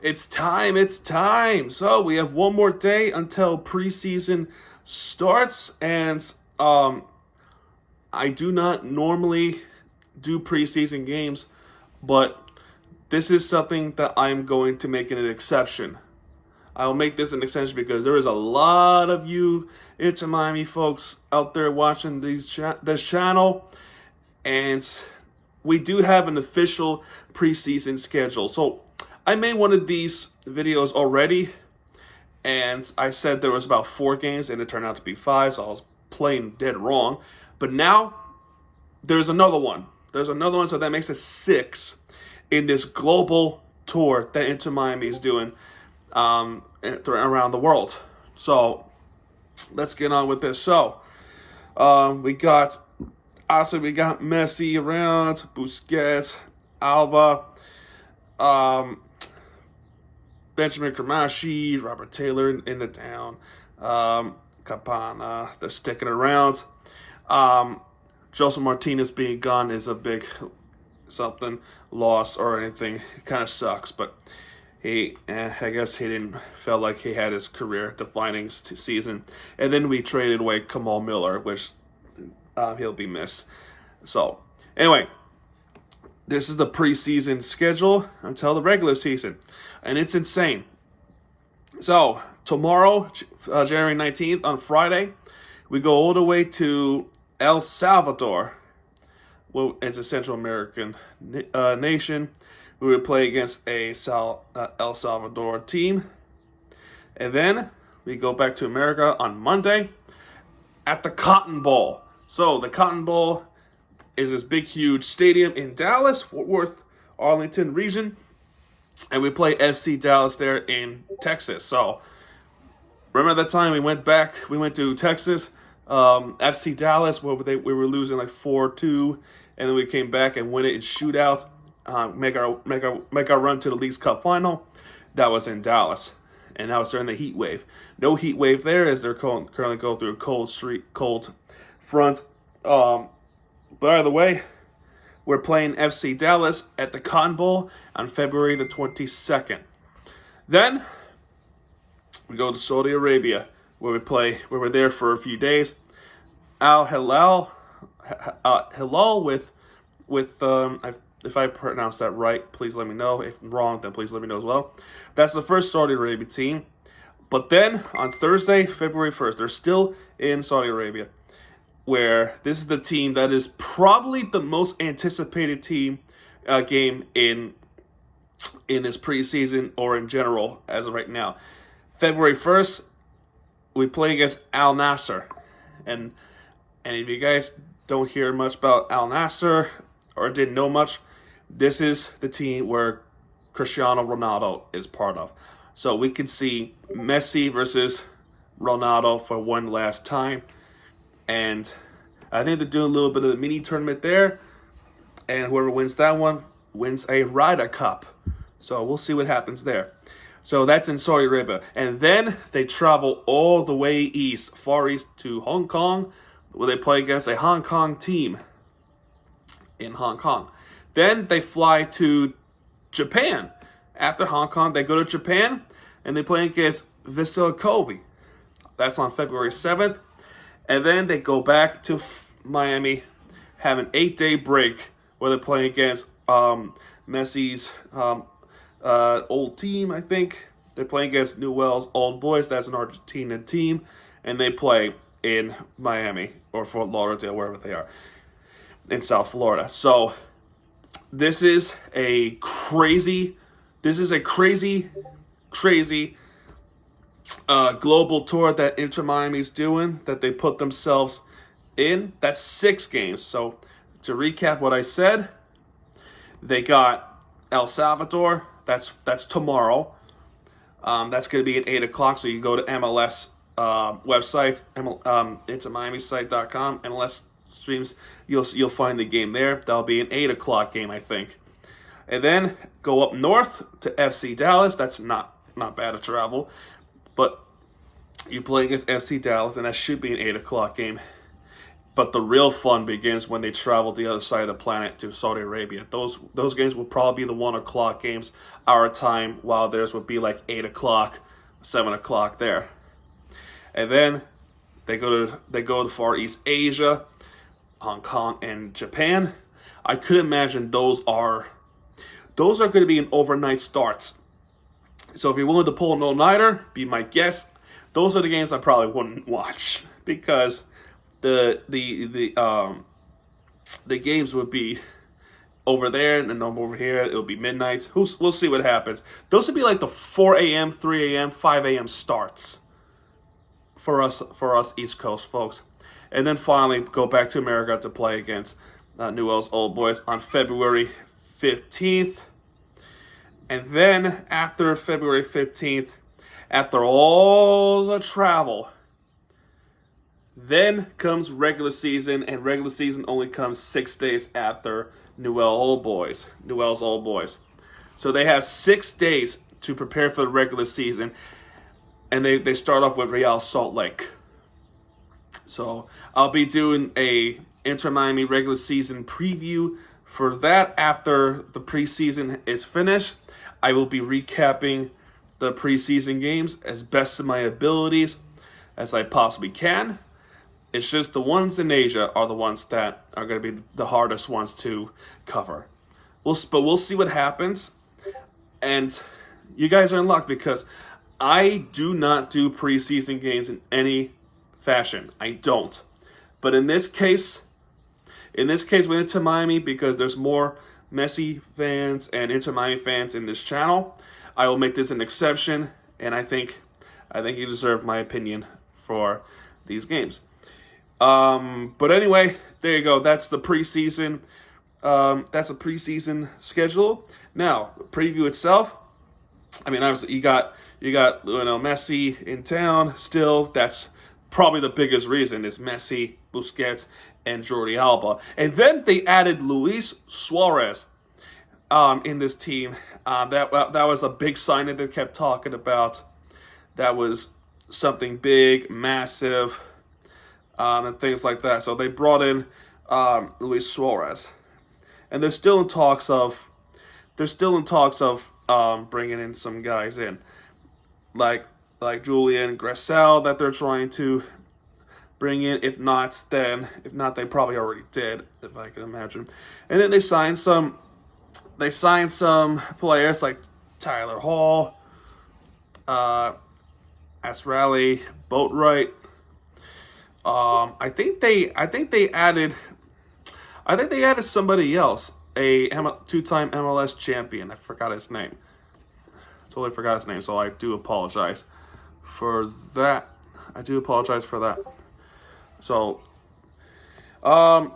It's time. It's time. So we have one more day until preseason starts, and I do not normally do preseason games, but this is something that I'm going to make an exception. I'll make this an exception because there is a lot of you Inter Miami folks out there watching this channel, and we do have an official preseason schedule. So I made one of these videos already, and I said there was about 4 games, and it turned out to be 5, so I was playing dead wrong. But now there's another one. So that makes it 6 in this global tour that Inter Miami is doing around the world. So let's get on with this. So we got Messi around, Busquets, Alba, Benjamin Kramashi, Robert Taylor in the town, Capana, they're sticking around. Joseph Martinez being gone is a big something loss or anything. It kind of sucks, but I guess he didn't feel like he had his career defining season. And then we traded away Kamal Miller, which he'll be missed. So anyway, this is the preseason schedule until the regular season, and it's insane. So tomorrow, January 19th, on Friday, we go all the way to El Salvador. Well, it's a Central American nation. We would play against a El Salvador team. And then we go back to America on Monday at the Cotton Bowl. So the Cotton Bowl is this big, huge stadium in Dallas, Fort Worth, Arlington region. And we play FC Dallas there in Texas. So remember that time we went to Texas, FC Dallas, where we were losing like 4-2, and then we came back and win it in shootouts, make our run to the Leagues Cup final. That was in Dallas, and that was during the heat wave. No heat wave there, as they're currently going through a cold front. But either way, we're playing FC Dallas at the Cotton Bowl on February the 22nd. Then we go to Saudi Arabia, where we're there for a few days. Al Hilal with if I pronounce that right, please let me know. If wrong, then please let me know as well. That's the first Saudi Arabia team. But then on Thursday, February 1st, they're still in Saudi Arabia, where this is the team that is probably the most anticipated game in this preseason or in general as of right now. February 1st, we play against Al Nassr. And if you guys don't hear much about Al Nassr or didn't know much, this is the team where Cristiano Ronaldo is part of. So we can see Messi versus Ronaldo for one last time. And I think they're doing a little bit of a mini tournament there. And whoever wins that one wins a Ryder Cup. So we'll see what happens there. So that's in Saudi Arabia. And then they travel all the way east, far east to Hong Kong, where they play against a Hong Kong team in Hong Kong. Then they fly to Japan. After Hong Kong, they go to Japan, and they play against Vissel Kobe. That's on February 7th. And then they go back to Miami, have an 8-day break where they're playing against Messi's old team, I think. They're playing against Newell's Old Boys. That's an Argentinian team. And they play in Miami or Fort Lauderdale, wherever they are, in South Florida. So this is a crazy global tour that Inter Miami's doing, that they put themselves in. That's 6 games. So to recap what I said, they got El Salvador. That's tomorrow. That's going to be at 8 o'clock. So you go to MLS website, intermiamisite.com, MLS streams. You'll find the game there. That'll be an 8 o'clock game, I think. And then go up north to FC Dallas. That's not bad to travel. But you play against FC Dallas, and that should be an 8 o'clock game. But the real fun begins when they travel the other side of the planet to Saudi Arabia. Those games will probably be the 1 o'clock games our time, while theirs would be like 8 o'clock, 7 o'clock there. And then they go to Far East Asia, Hong Kong, and Japan. I could imagine those are going to be an overnight starts. So if you're willing to pull an all-nighter, be my guest. Those are the games I probably wouldn't watch, because the games would be over there and then over here. It'll be midnights. We'll see what happens. Those would be like the 4 a.m., 3 a.m., 5 a.m. starts for us East Coast folks. And then finally go back to America to play against Newell's Old Boys on February 15th. And then after February 15th, after all the travel, then comes regular season, and regular season only comes 6 days after Newell's Old Boys. So they have 6 days to prepare for the regular season, and they start off with Real Salt Lake. So I'll be doing a Inter Miami regular season preview for that after the preseason is finished. I will be recapping the preseason games as best of my abilities as I possibly can. It's just the ones in Asia are the ones that are going to be the hardest ones to cover. But we'll see what happens. And you guys are in luck, because I do not do preseason games in any fashion. I don't. But in this case with Inter Miami, because there's more Messi fans and Inter Miami fans in this channel, I will make this an exception, and I think you deserve my opinion for these games. But anyway, there you go. That's the preseason. That's a preseason schedule. Now, preview itself. I mean, obviously you got Messi in town still. That's probably the biggest reason is Messi, Busquets, and Jordi Alba. And then they added Luis Suarez in this team. That was a big sign that they kept talking about. That was something big, massive, and things like that. So they brought in Luis Suarez, and they're still in talks of bringing in some guys in, like Julian Gressel, that they're trying to bring in. If not, they probably already did, if I can imagine. And then they signed some players like Tyler Hall, Asrali, Boatwright. I think they added somebody else, a two-time MLS champion. I forgot his name. Totally forgot his name, so I do apologize for that. So, but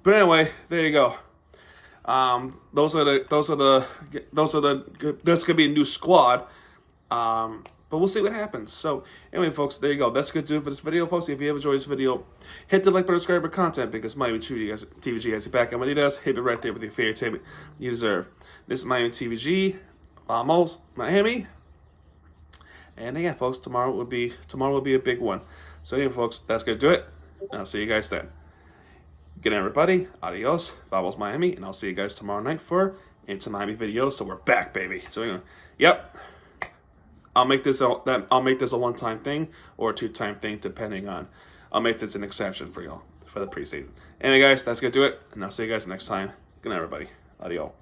anyway, there you go. That's gonna be a new squad. But we'll see what happens. So anyway, folks, there you go. That's gonna do it for this video, folks. If you have enjoyed this video, hit the like button, subscribe for content, because Miami TVG has your back. And when he does, hit it right there with your favorite tape you deserve. This is Miami TVG. Vamos, Miami. And again, folks, tomorrow will be a big one. So anyway, folks, that's gonna do it. And I'll see you guys then. Good night, everybody. Adios. Vamos, Miami. And I'll see you guys tomorrow night for Inter Miami videos. So we're back, baby. So anyway, yep. I'll make this a one-time thing or a two-time thing, depending on. I'll make this an exception for y'all for the preseason. Anyway, guys, that's gonna do it. And I'll see you guys next time. Good night, everybody. Adios.